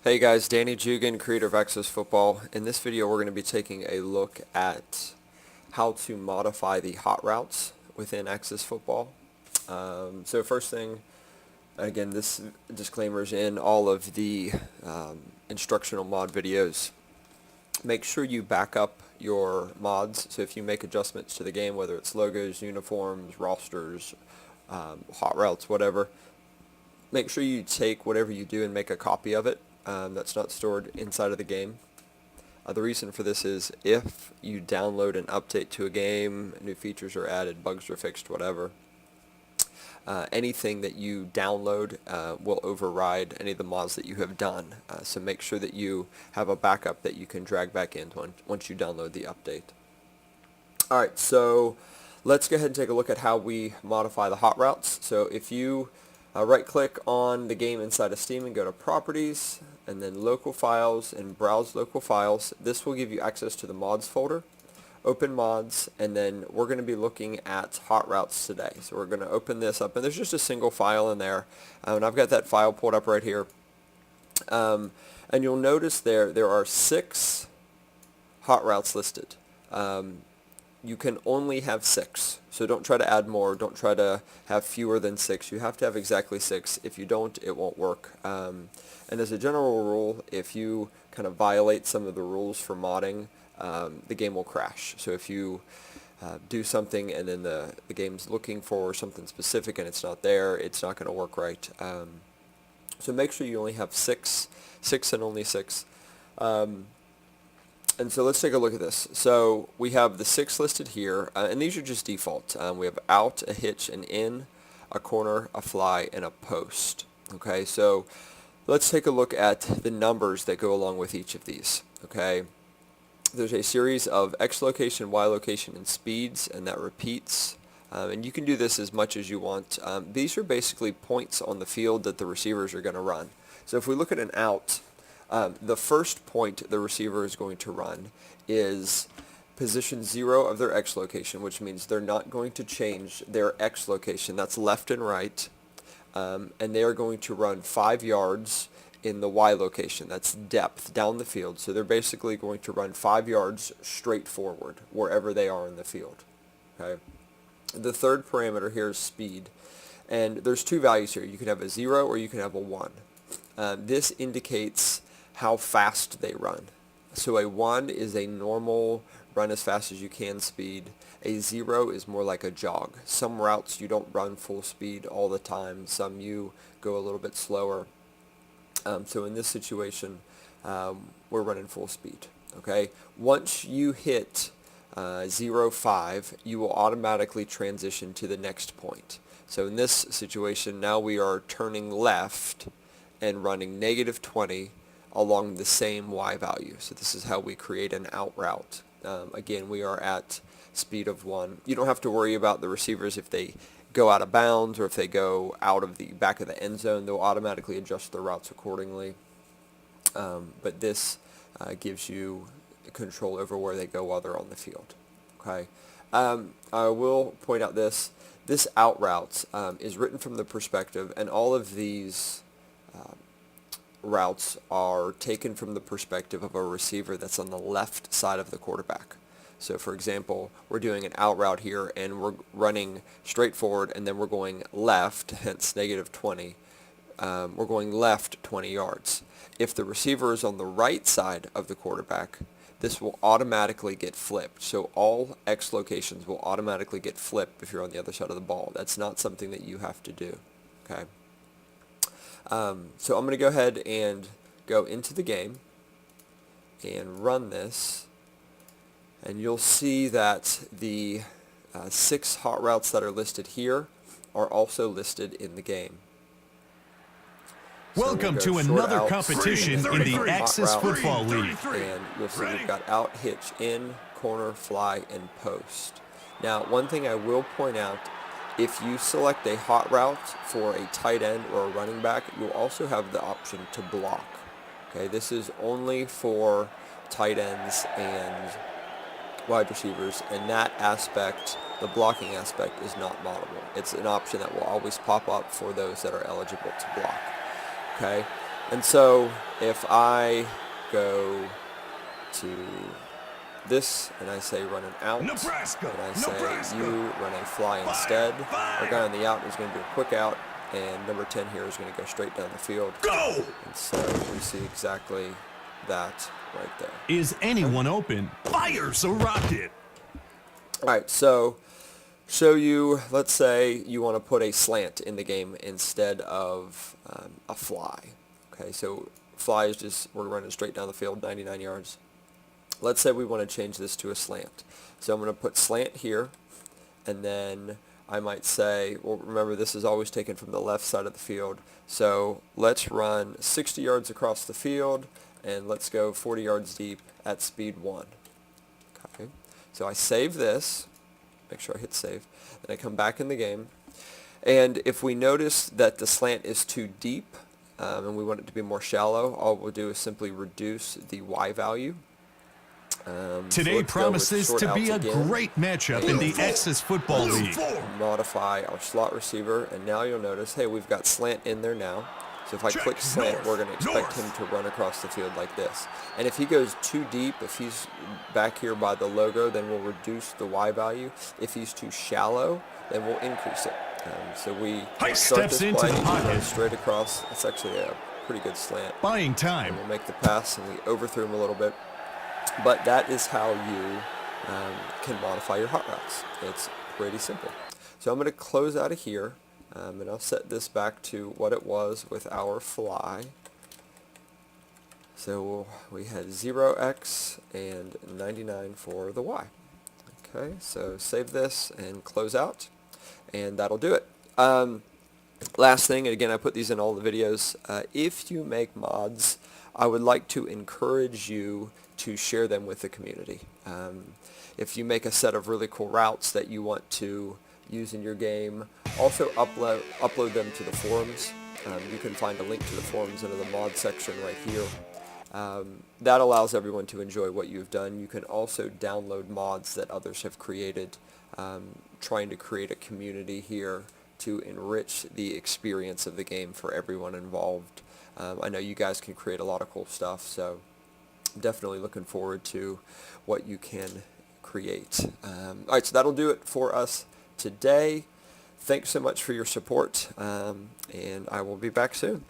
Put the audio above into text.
Hey guys, Danny Jugan, creator of Access Football. In this video we're going to be taking a look at how to modify the hot routes within Access Football. So first thing, again, this disclaimer is in all of the instructional mod videos. Make sure you back up your mods. So if you make adjustments to the game, whether it's logos, uniforms, rosters, hot routes, whatever, make sure you take whatever you do and make a copy of it. That's not stored inside of the game. The reason for this is if you download an update to a game, new features are added, bugs are fixed, whatever, anything that you download will override any of the mods that you have done. So make sure that you have a backup that you can drag back in once you download the update. Alright, so let's go ahead and take a look at how we modify the hot routes. So if you right click on the game inside of Steam and go to Properties and then Local Files and Browse Local Files. This will give you access to the Mods folder. Open Mods, and then we're going to be looking at hot routes today. So we're going to open this up, and there's just a single file in there, and I've got that file pulled up right here. And you'll notice there are 6 hot routes listed. You can only have 6, so don't try to add more, don't try to have fewer than 6. You have to have exactly 6. If you don't, it won't work. And as a general rule, if you kind of violate some of the rules for modding, the game will crash. So if you do something and then the game's looking for something specific and it's not there, it's not going to work right. So make sure you only have 6 and only 6. And so let's take a look at this. So we have the 6 listed here, and these are just default. We have out, a hitch, an in, a corner, a fly, and a post. Okay, so let's take a look at the numbers that go along with each of these. Okay, there's a series of X location, Y location, and speeds, and that repeats. And you can do this as much as you want. These are basically points on the field that the receivers are going to run. So if we look at an out, the first point the receiver is going to run is position 0 of their X location, which means they're not going to change their X location. That's left and right. And they are going to run 5 yards in the Y location. That's depth down the field. So they're basically going to run 5 yards straight forward wherever they are in the field. Okay. The third parameter here is speed. And there's 2 values here. You can have a 0 or you can have a 1. This indicates how fast they run. So a 1 is a normal run as fast as you can speed. A 0 is more like a jog. Some routes you don't run full speed all the time. Some you go a little bit slower. So in this situation, we're running full speed. Okay. Once you hit 0.5, you will automatically transition to the next point. So in this situation, now we are turning left and running -20 along the same Y value. So this is how we create an out route. Again, we are at speed of 1. You don't have to worry about the receivers if they go out of bounds or if they go out of the back of the end zone. They'll automatically adjust their routes accordingly. But this gives you control over where they go while they're on the field. Okay. I will point out this out route is written from the perspective, and all of these routes are taken from the perspective of a receiver that's on the left side of the quarterback. So for example, we're doing an out route here and we're running straight forward and then we're going left, hence -20. We're going left 20 yards. If the receiver is on the right side of the quarterback, this will automatically get flipped. So all X locations will automatically get flipped if you're on the other side of the ball. That's not something that you have to do. Okay. So I'm going to go ahead and go into the game and run this, and you'll see that the 6 hot routes that are listed here are also listed in the game. Welcome to another competition in the Access Football League. And you'll see we've got out, hitch, in, corner, fly, and post. Now, one thing I will point out, if you select a hot route for a tight end or a running back, you'll also have the option to block. Okay, this is only for tight ends and wide receivers, and that aspect, the blocking aspect, is not moddable. It's an option that will always pop up for those that are eligible to block. Okay, And so if I go to this and I say run an out, Nebraska, and I say Nebraska. you run a fly instead, our guy on the out is going to do a quick out, and number 10 here is going to go straight down the field. Go! And so we see exactly that right there. Is anyone open? Fires a rocket. All right, so show you, let's say you want to put a slant in the game instead of a fly. Okay, so fly is just, we're running straight down the field, 99 yards. Let's say we want to change this to a slant. So I'm going to put slant here, and then I might say, well, remember this is always taken from the left side of the field. So let's run 60 yards across the field, and let's go 40 yards deep at speed 1. Okay. So I save this, make sure I hit save, then I come back in the game, and if we notice that the slant is too deep, and we want it to be more shallow, all we'll do is simply reduce the Y value. Today promises to be a great matchup in the Access Football League. Modify our slot receiver, and now you'll notice, hey, we've got slant in there now. So if I click slant, we're going to expect him to run across the field like this. And if he goes too deep, if he's back here by the logo, then we'll reduce the Y value. If he's too shallow, then we'll increase it. So we start this play, run straight across. It's actually a pretty good slant. Buying time. And we'll make the pass, and we overthrew him a little bit. But that is how you can modify your hot routes. It's pretty simple. So I'm going to close out of here, and I'll set this back to what it was with our fly. So we had 0x and 99 for the y. Okay, so save this and close out, and that'll do it. Last thing, and again, I put these in all the videos, if you make mods, I would like to encourage you to share them with the community. If you make a set of really cool routes that you want to use in your game, also upload them to the forums. You can find a link to the forums under the mod section right here. That allows everyone to enjoy what you've done. You can also download mods that others have created, trying to create a community here to enrich the experience of the game for everyone involved. I know you guys can create a lot of cool stuff, so definitely looking forward to what you can create. All right, so that'll do it for us today. Thanks so much for your support, and I will be back soon.